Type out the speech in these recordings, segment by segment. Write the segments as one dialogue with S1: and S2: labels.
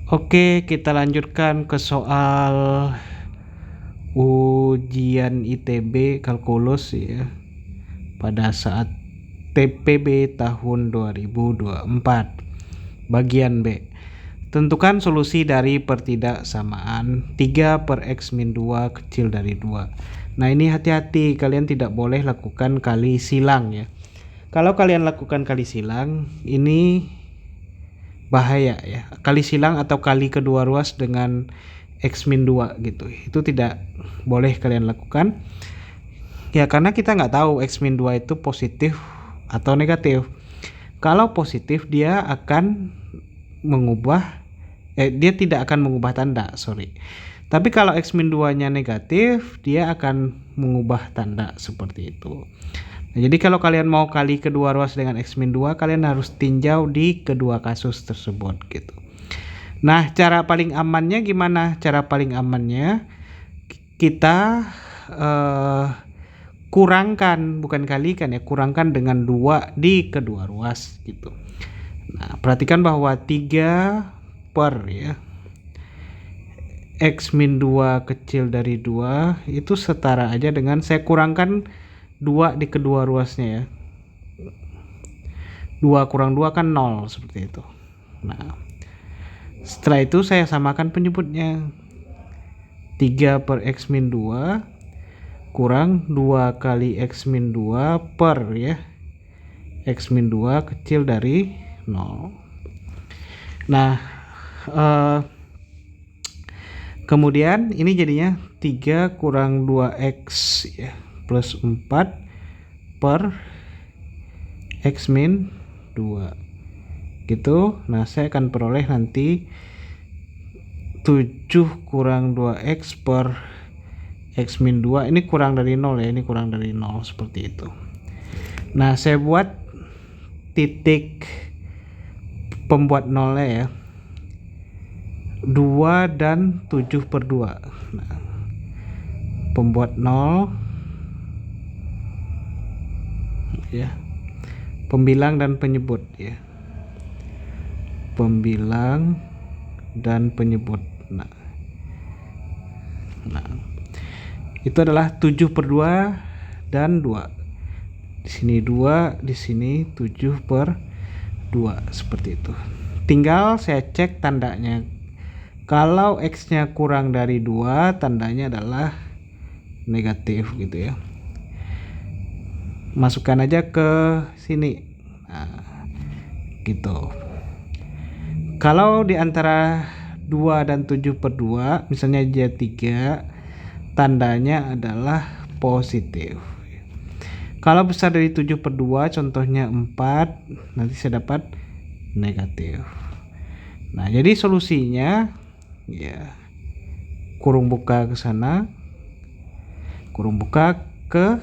S1: Oke, kita lanjutkan ke soal ujian ITB kalkulus ya pada saat TPB tahun 2024. Bagian B. Tentukan solusi dari pertidaksamaan 3 per X min 2 kecil dari 2. Nah, ini hati-hati, kalian tidak boleh lakukan kali silang ya. Kalau kalian lakukan kali silang, ini bahaya ya. Kali silang atau kali kedua ruas dengan X min 2 gitu. Itu tidak boleh kalian lakukan. Ya, karena kita nggak tahu X min 2 itu positif atau negatif. Kalau positif dia akan mengubah dia tidak akan mengubah tanda, Tapi kalau X min 2-nya negatif, dia akan mengubah tanda seperti itu. Nah, jadi kalau kalian mau kali kedua ruas dengan X min 2, kalian harus tinjau di kedua kasus tersebut gitu. Nah, cara paling amannya gimana? Cara paling amannya kita kurangkan, bukan kalikan ya, kurangkan dengan 2 di kedua ruas gitu. Nah, perhatikan bahwa 3 per ya X min 2 kecil dari 2 itu setara aja dengan saya kurangkan 2 di kedua ruasnya ya. 2 kurang 2 kan 0 seperti itu. Nah, setelah itu saya samakan penyebutnya. 3 per X min 2 kurang 2 kali X min 2 per ya X min 2 kecil dari 0. Nah, kemudian ini jadinya 3 kurang 2X ya, plus 4 per X min 2 gitu. Nah, saya akan peroleh nanti 7 kurang 2X per X min 2. Ini kurang dari 0 ya, ini kurang dari 0 seperti itu. Nah, saya buat titik pembuat nolnya ya, 2 dan 7 per 2. Nah, pembuat 0 ya, pembilang dan penyebut ya, pembilang dan penyebut. Nah, itu adalah 7 per 2 dan 2. Di sini 2, di sini 7 per 2 seperti itu. Tinggal saya cek tandanya. Kalau X-nya kurang dari 2, tandanya adalah negatif gitu ya. Masukkan aja ke sini. Nah, gitu. Kalau di antara 2 dan 7 per 2, misalnya dia 3, tandanya adalah positif. Kalau besar dari 7 per 2, contohnya 4, nanti saya dapat negatif. Nah, jadi solusinya ya kurung buka ke sana, kurung buka ke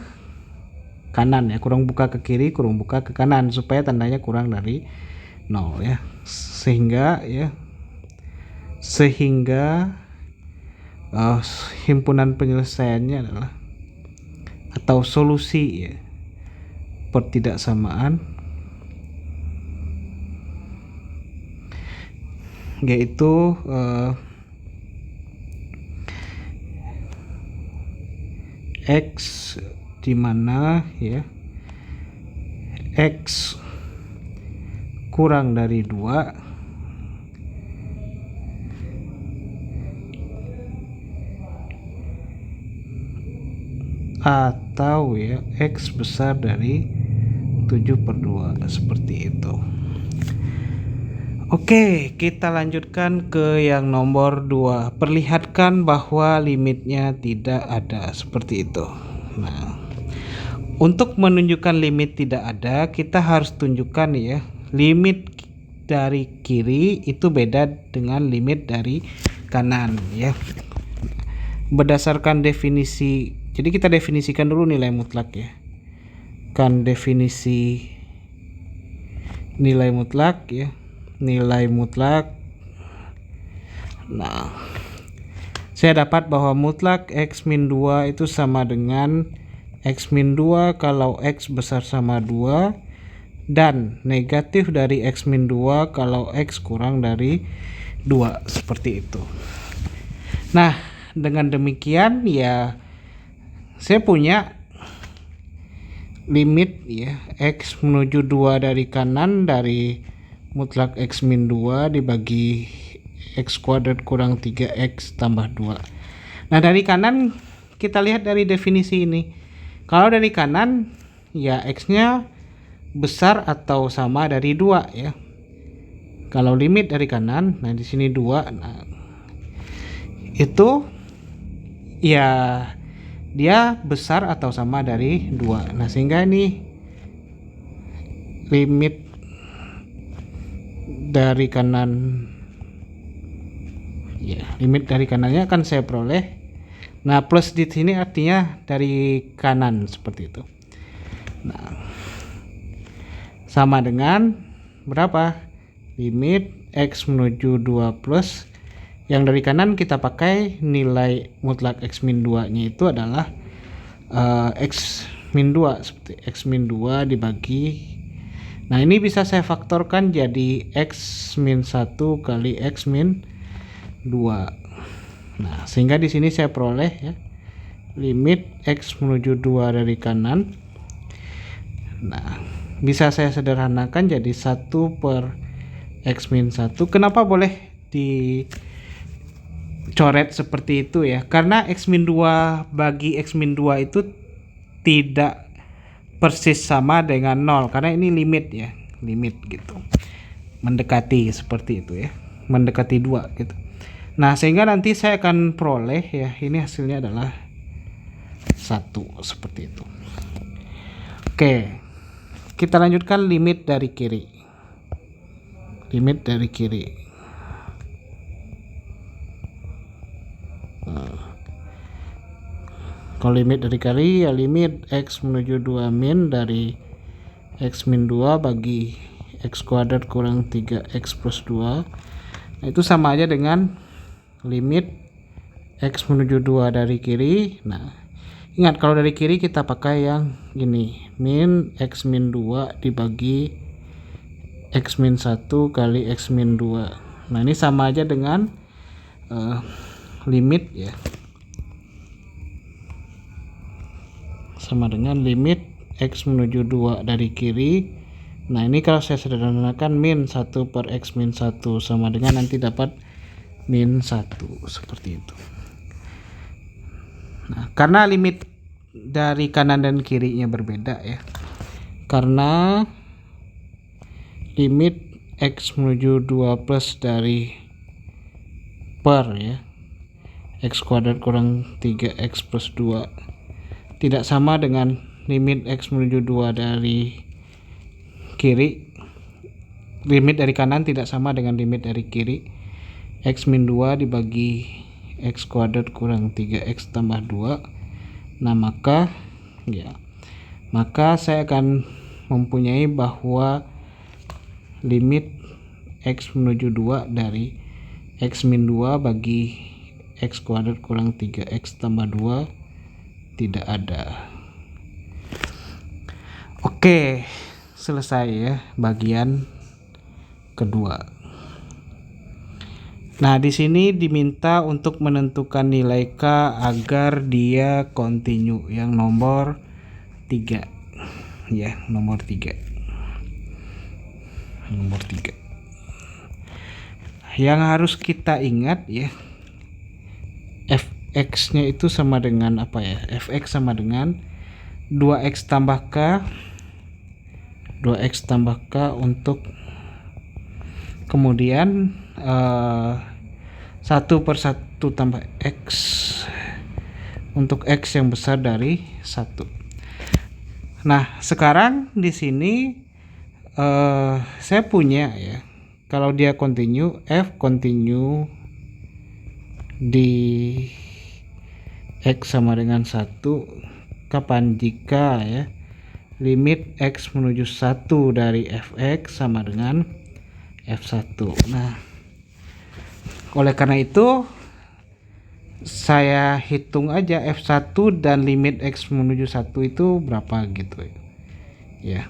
S1: kanan ya, kurung buka ke kiri, kurung buka ke kanan supaya tandanya kurang dari 0 ya. Sehingga himpunan penyelesaiannya adalah atau solusi ya pertidaksamaan yaitu X di mana ya X kurang dari 2 atau ya X besar dari 7 per 2 seperti itu. Oke, kita lanjutkan ke yang nomor 2. Perlihatkan bahwa limitnya tidak ada seperti itu. Nah, untuk menunjukkan limit tidak ada, kita harus tunjukkan ya, limit dari kiri itu beda dengan limit dari kanan ya. Berdasarkan definisi, jadi kita definisikan dulu nilai mutlak ya. Kan definisi nilai mutlak ya. Nilai mutlak. Nah, saya dapat bahwa mutlak X min 2 itu sama dengan X min 2 kalau X besar sama 2 dan negatif dari X min 2 kalau X kurang dari 2 seperti itu. Nah, dengan demikian ya saya punya limit ya X menuju 2 dari kanan dari mutlak X min 2 dibagi X kuadrat kurang 3X tambah 2. Nah, dari kanan kita lihat dari definisi ini. Kalau dari kanan ya X-nya besar atau sama dari 2 ya. Kalau limit dari kanan, nah di sini 2, nah itu ya dia besar atau sama dari 2. Nah, sehingga ini limit dari kanan ya, limit dari kanannya akan saya peroleh. Nah, plus di sini artinya dari kanan seperti itu. Nah, sama dengan berapa? Limit X menuju 2 plus yang dari kanan kita pakai nilai mutlak X min 2 nya itu adalah X min 2 seperti X min 2 dibagi, nah ini bisa saya faktorkan jadi X min 1 kali X min 2. Nah, sehingga di sini saya peroleh ya limit X menuju 2 dari kanan. Nah, bisa saya sederhanakan jadi 1 per X min 1. Kenapa boleh dicoret seperti itu ya? Karena X min 2 bagi X min 2 itu tidak persis sama dengan 0. Karena ini limit ya. Limit gitu. Mendekati seperti itu ya. Mendekati 2 gitu. Nah, sehingga nanti saya akan peroleh ya. Ini hasilnya adalah 1 seperti itu. Oke. Kita lanjutkan limit dari kiri. Limit dari kiri. Kalau limit dari kiri ya limit X menuju 2 min dari X min 2 bagi X kuadrat kurang 3X plus 2. Nah, itu sama aja dengan limit X menuju 2 dari kiri. Nah, ingat kalau dari kiri kita pakai yang ini, min X min 2 dibagi X min 1 kali X min 2. Nah, ini sama aja dengan limit ya. Sama dengan limit X menuju 2 dari kiri. Nah, ini kalau saya sederhanakan min 1 per X min 1 sama dengan nanti dapat min 1 seperti itu. Nah, karena limit dari kanan dan kirinya berbeda ya. Karena limit X menuju 2 plus dari per ya X kuadrat kurang 3X plus 2 tidak sama dengan limit X menuju 2 dari kiri. Limit dari kanan tidak sama dengan limit dari kiri. X min 2 dibagi X kuadrat kurang 3X tambah 2. Nah, maka saya akan mempunyai bahwa limit X menuju 2 dari X min 2 bagi X kuadrat kurang 3X tambah 2 tidak ada. Oke, selesai ya bagian kedua. Nah, di sini diminta untuk menentukan nilai K agar dia kontinu yang nomor 3. Ya, nomor 3. Nomor 3. Yang harus kita ingat ya, fx-nya itu sama dengan apa ya? Fx sama dengan 2x tambah k 2x tambah k untuk kemudian 1 per 1 tambah x untuk x yang besar dari 1. Nah, sekarang di sini saya punya ya, kalau dia continue, f continue di x sama dengan 1 kapan jika ya limit x menuju 1 dari fx sama dengan f1. Nah, oleh karena itu saya hitung aja f1 dan limit x menuju 1 itu berapa gitu ya.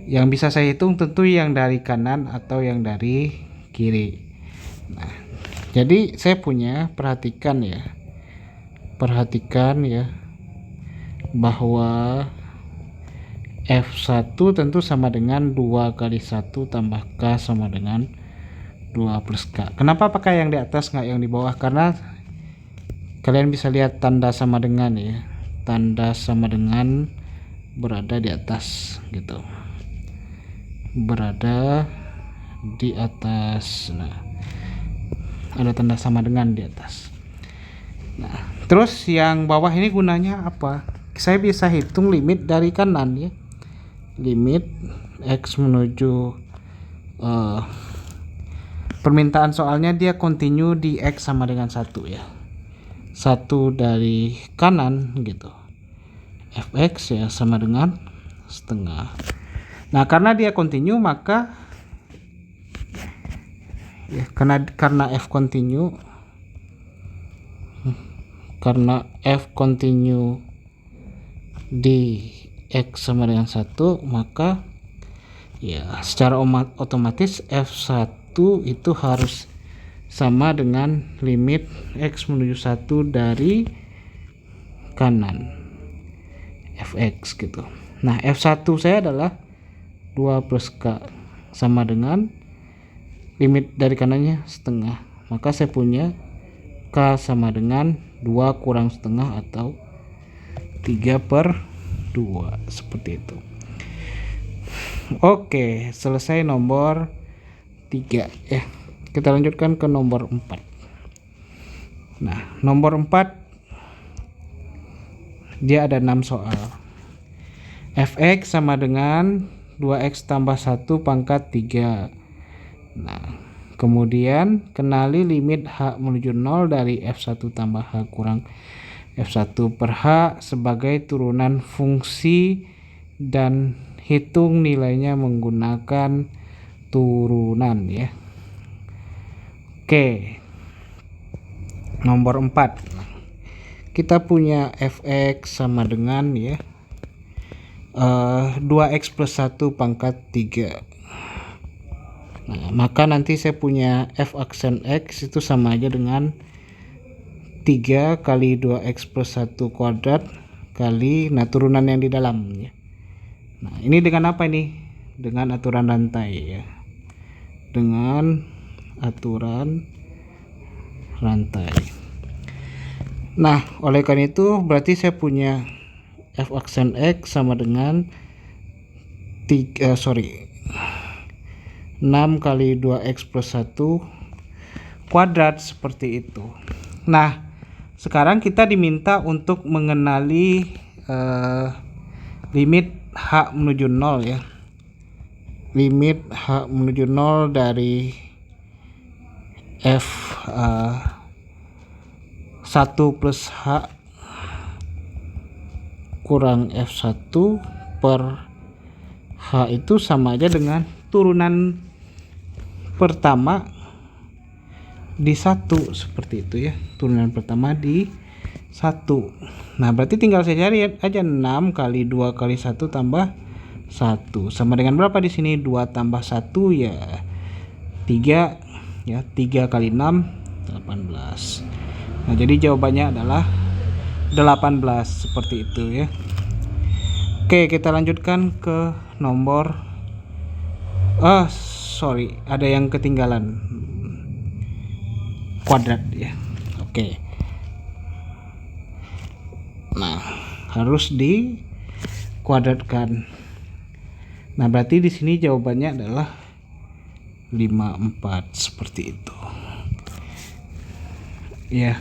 S1: Yang bisa saya hitung tentu yang dari kanan atau yang dari kiri. Nah, jadi saya punya perhatikan bahwa F1 tentu sama dengan 2 kali 1 tambah K sama dengan 2 plus K. Kenapa pakai yang di atas nggak yang di bawah? Karena kalian bisa lihat tanda sama dengan ya. Tanda sama dengan berada di atas gitu. Berada di atas. Nah, ada tanda sama dengan di atas. Nah, terus yang bawah ini gunanya apa? Saya bisa hitung limit dari kanan ya. Limit X menuju permintaan soalnya dia continue di X sama dengan 1 ya. 1 dari kanan gitu. Fx ya sama dengan setengah. Nah, karena dia continue maka ya, karena F continue di X sama dengan 1, maka ya secara otomatis F1 itu harus sama dengan limit X menuju 1 dari kanan Fx gitu. Nah, F1 saya adalah 2 plus K sama dengan limit dari kanannya setengah, maka saya punya K sama dengan 2 kurang setengah atau 3/2 seperti itu. Oke, selesai nomor 3 ya. Kita lanjutkan ke nomor 4. Nah, nomor 4 dia ada 6 soal. Fx sama dengan 2x tambah 1 pangkat 3. Nah, kemudian kenali limit H menuju 0 dari F1 tambah H kurang F1 per H sebagai turunan fungsi dan hitung nilainya menggunakan turunan ya. Oke, nomor 4 kita punya Fx sama dengan ya 2x plus 1 pangkat 3. Nah, maka nanti saya punya f aksen x itu sama aja dengan 3 kali 2x plus 1 kuadrat kali turunan yang di dalamnya. Nah, ini dengan apa ini? Dengan aturan rantai ya. Dengan aturan rantai. Nah, oleh karena itu berarti saya punya f aksen x sama dengan 6 kali 2x plus 1 kuadrat seperti itu. Nah, sekarang kita diminta untuk mengenali limit H menuju 0 ya. Limit H menuju 0 dari F 1 plus H kurang F1 per H itu sama aja dengan turunan pertama di 1 seperti itu ya. Turunan pertama di 1. Nah, berarti tinggal saya cari aja 6 kali 2 kali 1 tambah 1 sama dengan berapa di sini? 2 tambah 1 ya 3 ya. 3 kali 6 18. Nah, jadi jawabannya adalah 18 seperti itu ya. Oke, kita lanjutkan ke nomor ada yang ketinggalan kuadrat ya. Oke. Nah, harus dikuadratkan. Nah, berarti di sini jawabannya adalah 54 seperti itu. Ya.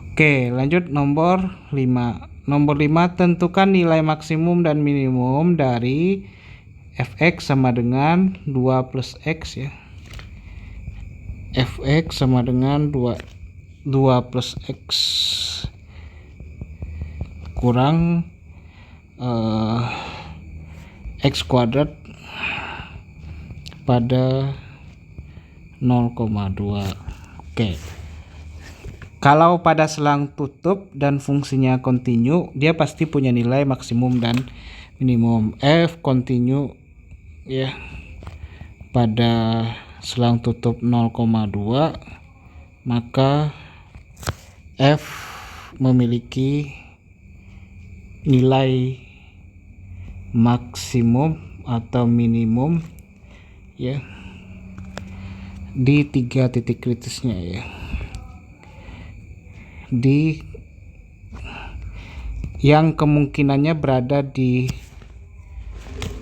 S1: Oke, lanjut nomor 5. Nomor 5, tentukan nilai maksimum dan minimum dari Fx sama dengan 2 plus X ya. Fx sama dengan 2 plus X kurang X kuadrat pada 0,2. Oke. Kalau pada selang tutup dan fungsinya continue, dia pasti punya nilai maksimum dan minimum. F continue ya pada selang tutup 0,2, maka F memiliki nilai maksimum atau minimum ya di 3 titik kritisnya ya, di yang kemungkinannya berada di,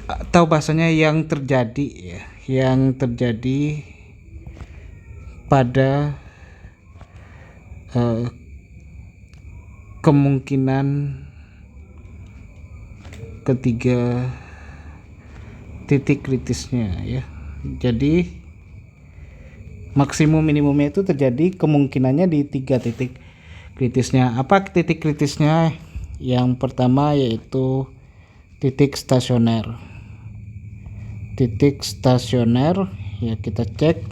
S1: atau bahasanya yang terjadi ya, yang terjadi pada kemungkinan ketiga titik kritisnya ya. Jadi maksimum minimumnya itu terjadi kemungkinannya di 3 titik kritisnya. Apa titik kritisnya? Yang pertama yaitu titik stasioner. Titik stasioner ya, kita cek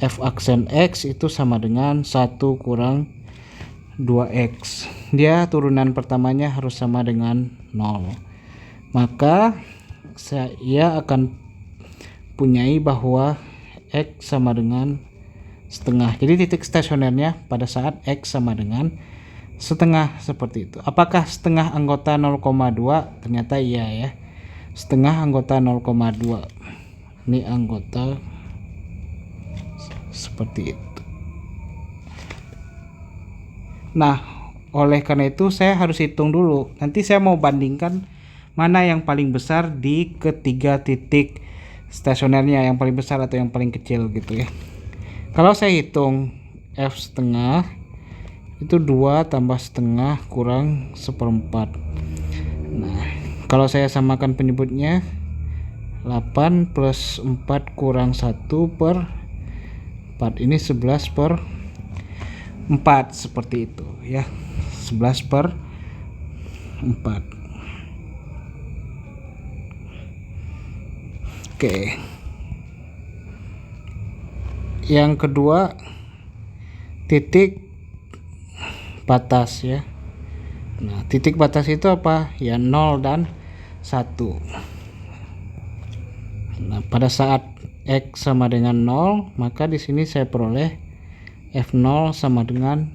S1: F aksen X itu sama dengan 1 kurang 2X. Dia turunan pertamanya harus sama dengan 0. Maka saya akan punyai bahwa X sama dengan setengah. Jadi titik stasionernya pada saat X sama dengan setengah, seperti itu. Apakah setengah anggota 0,2? Ternyata iya ya, setengah anggota 0,2. Ini anggota seperti itu. Nah, oleh karena itu saya harus hitung dulu. Nanti saya mau bandingkan mana yang paling besar di ketiga titik stasionernya, yang paling besar atau yang paling kecil gitu ya. Kalau saya hitung F setengah itu 2 tambah setengah kurang 1/4. Nah, kalau saya samakan penyebutnya 8 plus 4 kurang 1/4, ini 11/4, seperti itu ya, 11/4. Oke, yang kedua titik batas ya. Nah, titik batas itu apa ya? 0 dan 1. Nah, pada saat X sama dengan 0, maka di sini saya peroleh F0 sama dengan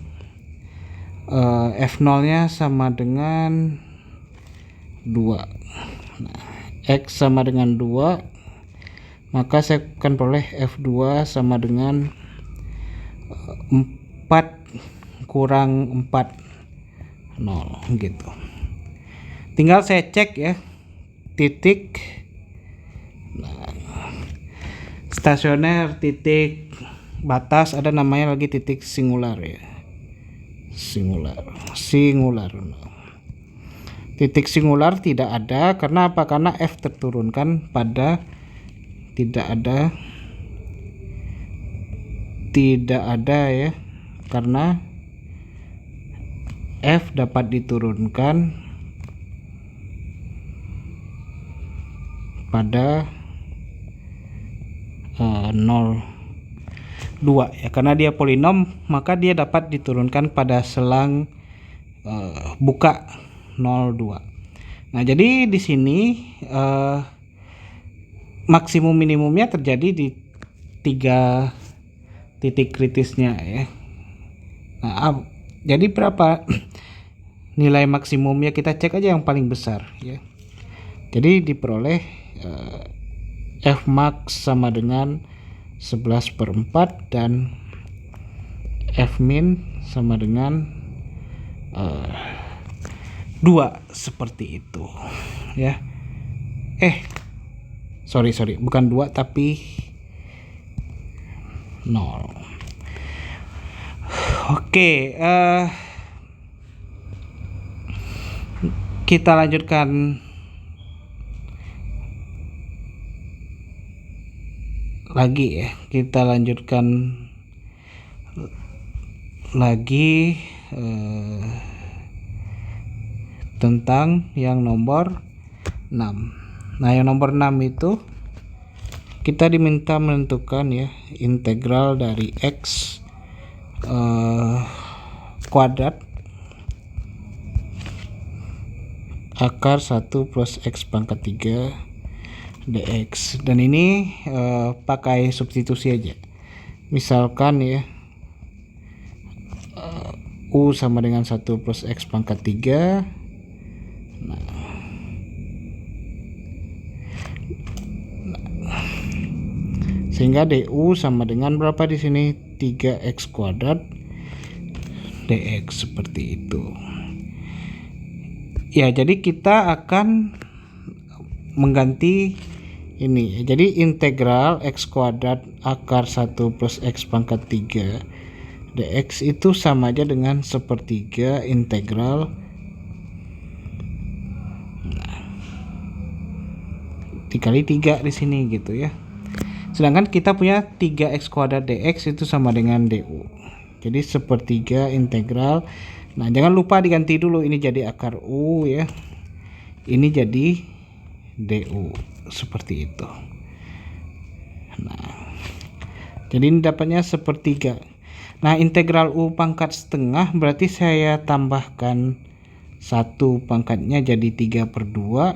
S1: F0 nya sama dengan 2. Nah, X sama dengan 2, maka saya akan peroleh F2 sama dengan 4 kurang 4, 0 gitu. Tinggal saya cek ya titik stasioner, titik batas, ada namanya lagi titik singular ya, singular. Titik singular tidak ada, karena apa? Karena F terturunkan pada tidak ada ya, karena F dapat diturunkan pada 0,2 ya, karena dia polinom maka dia dapat diturunkan pada selang buka 0,2. Nah, jadi di sini maksimum minimumnya terjadi di 3 titik kritisnya ya. Nah, jadi berapa nilai maksimumnya? Kita cek aja yang paling besar ya. Jadi diperoleh F max sama dengan 11/4 dan F min sama dengan 2, seperti itu ya. Sorry, bukan 2 tapi 0. Oke, kita lanjutkan lagi ya. Kita lanjutkan lagi tentang yang nomor 6. Nah, yang nomor 6 itu kita diminta menentukan ya integral dari X kuadrat akar 1 plus X pangkat 3 dx. Dan ini pakai substitusi aja. Misalkan ya u sama dengan 1 plus x pangkat 3. Sehingga du sama dengan berapa di sini? 3x kuadrat dx, seperti itu. Ya, jadi kita akan mengganti ini. Jadi integral x kuadrat akar 1 plus x pangkat 3 dx itu sama aja dengan sepertiga integral dikali 3 di sini gitu ya. Sedangkan kita punya 3x kuadrat dx itu sama dengan du. Jadi sepertiga integral. Nah, jangan lupa diganti dulu, ini jadi akar u ya. Ini jadi du, seperti itu. Nah, jadi ini dapatnya sepertiga. Nah, integral u pangkat setengah berarti saya tambahkan 1 pangkatnya jadi 3/2.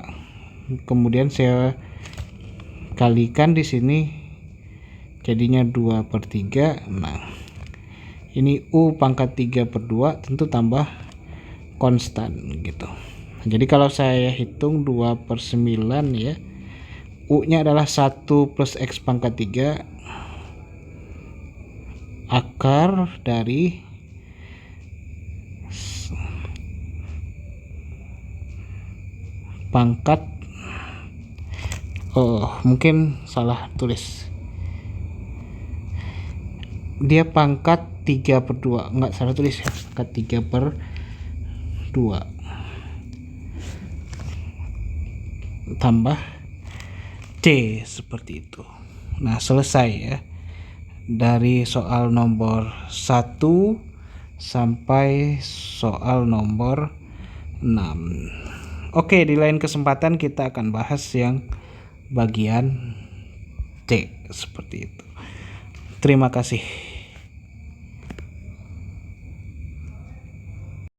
S1: Kemudian saya kalikan di sini jadinya 2/3. Nah, ini u pangkat 3/2 tentu tambah konstan gitu. Jadi kalau saya hitung 2/9 ya, u nya adalah 1 plus x pangkat 3 akar dari pangkat, mungkin salah tulis, dia pangkat 3/2, enggak, salah tulis ya, pangkat 3/2 tambah c, seperti itu. Nah, selesai ya dari soal nomor 1 sampai soal nomor 6. Oke, di lain kesempatan kita akan bahas yang bagian C, seperti itu. Terima kasih.